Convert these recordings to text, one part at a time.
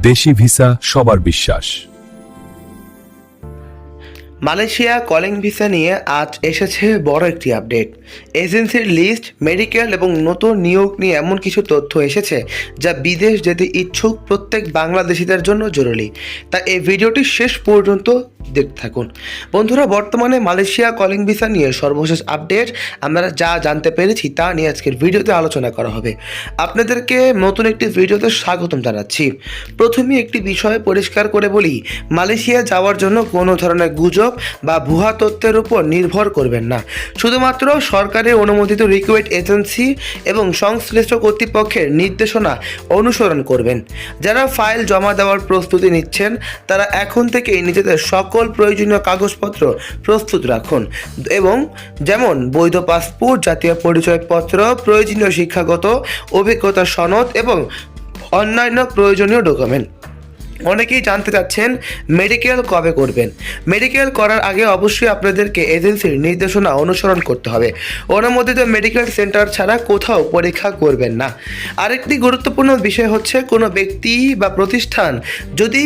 দেশি ভিসা সবার বিশ্বাস। মালয়েশিয়া কলিং ভিসা নিয়ে আজ এসেছে বড় একটি আপডেট। এজেন্সির লিস্ট, মেডিকেল এবং নতুন নিয়োগ নিয়ে এমন কিছু তথ্য এসেছে যা বিদেশ যেতে ইচ্ছুক প্রত্যেক বাংলাদেশিদের জন্য জরুরি। তাই এই ভিডিওটি শেষ পর্যন্ত দেখতে থাকুন। বন্ধুরা, বর্তমানে মালয়েশিয়া কলিং ভিসা নিয়ে সর্বশেষ আপডেট আমরা যা জানতে পেরেছি তা নিয়ে আজকের ভিডিওতে আলোচনা করা হবে। আপনাদেরকে নতুন একটি ভিডিওতে স্বাগতম জানাচ্ছি। প্রথমে একটি বিষয় পরিষ্কার করে বলি, মালয়েশিয়া যাওয়ার জন্য কোনো ধরনের গুজব বা ভুয়া তথ্যের উপর নির্ভর করবেন না। শুধুমাত্র সরকারের অনুমোদিত রিক্রুটমেন্ট এজেন্সি এবং সংশ্লিষ্ট কর্তৃপক্ষের নির্দেশনা অনুসরণ করবেন। যারা ফাইল জমা দেওয়ার প্রস্তুতি নিচ্ছেন তারা এখন থেকেই নিজেদের সকল প্রয়োজনীয় কাগজপত্র প্রস্তুত রাখুন, এবং যেমন বৈধ পাসপোর্ট, জাতীয় পরিচয়পত্র, প্রয়োজনীয় শিক্ষাগত অভিজ্ঞতা সনদ এবং অন্যান্য প্রয়োজনীয় ডকুমেন্ট। অনেকেই জানতে চাচ্ছেন মেডিকেল কবে করবেন। মেডিকেল করার আগে অবশ্যই আপনাদেরকে এজেন্সির নির্দেশনা অনুসরণ করতে হবে। অনুমোদিত মেডিকেল সেন্টার ছাড়া কোথাও পরীক্ষা করবেন না। আরেকটি গুরুত্বপূর্ণ বিষয় হচ্ছে, কোনো ব্যক্তি বা প্রতিষ্ঠান যদি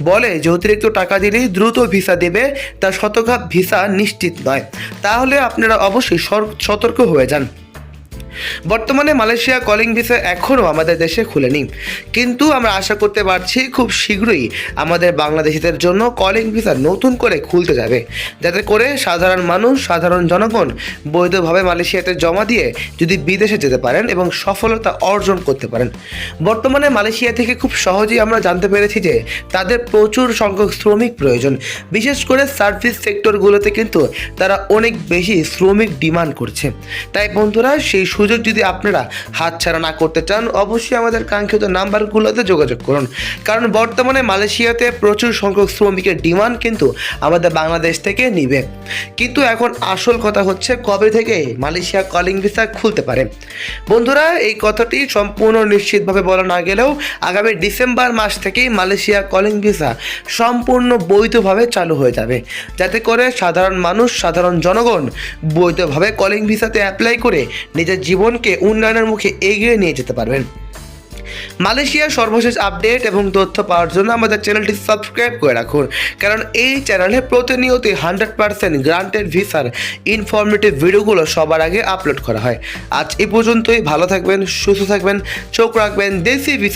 বলে যে অতিরিক্ত টাকা দিলেই দ্রুত ভিসা দেবে, তা শতভাগ ভিসা নিশ্চিত নয়। তাহলে আপনারা অবশ্যই সতর্ক হয়ে যান। বর্তমানে মালয়েশিয়া কলিং ভিসা এখনও আমাদের দেশে খুলেনি, কিন্তু আমরা আশা করতে পারছি খুব শীঘ্রই আমাদের বাংলাদেশিদের জন্য কলিং ভিসা নতুন করে খুলতে যাবে, যাতে করে সাধারণ মানুষ, সাধারণ জনগণ বৈধভাবে মালয়েশিয়াতে জমা দিয়ে যদি বিদেশে যেতে পারেন এবং সফলতা অর্জন করতে পারেন। বর্তমানে মালয়েশিয়া থেকে খুব সহজেই আমরা জানতে পেরেছি যে তাদের প্রচুর সংখ্যক শ্রমিক প্রয়োজন। বিশেষ করে সার্ভিস সেক্টরগুলোতে কিন্তু তারা অনেক বেশি শ্রমিক ডিমান্ড করছে। তাই বন্ধুরা, সেই সুযোগ যদি আপনারা হাতছাড়া না করতে চান, অবশ্যই আমাদের কাঙ্ক্ষিত নাম্বারগুলোতে যোগাযোগ করুন। কারণ বর্তমানে মালয়েশিয়াতে প্রচুর সংখ্যক শ্রমিকের ডিমান্ড কিন্তু আমাদের বাংলাদেশ থেকে নিবে। কিন্তু এখন আসল কথা হচ্ছে কবে থেকে মালয়েশিয়া কলিং ভিসা খুলতে পারে। বন্ধুরা, এই কথাটি সম্পূর্ণ নিশ্চিতভাবে বলা না গেলেও আগামী ডিসেম্বর মাস থেকেই মালয়েশিয়া কলিং ভিসা সম্পূর্ণ বৈধভাবে চালু হয়ে যাবে, যাতে করে সাধারণ মানুষ, সাধারণ জনগণ বৈধভাবে কলিং ভিসাতে অ্যাপ্লাই করে নিজের জীবনকে উন্নয়নের মুখে এগিয়ে নিয়ে যেতে পারবেন। মালয়েশিয়ার সর্বশেষ আপডেট এবং তথ্য পাওয়ার জন্য আমাদের চ্যানেলটি সাবস্ক্রাইব করে রাখুন, কারণ এই চ্যানেলে প্রতিনিয়ত 100% গ্রান্টেড ভিসার ইনফরমেটিভ ভিডিওগুলো সবার আগে আপলোড করা হয়। আজ এই পর্যন্তই। ভালো থাকবেন, সুস্থ থাকবেন, চোখ রাখবেন দেশি ভিসা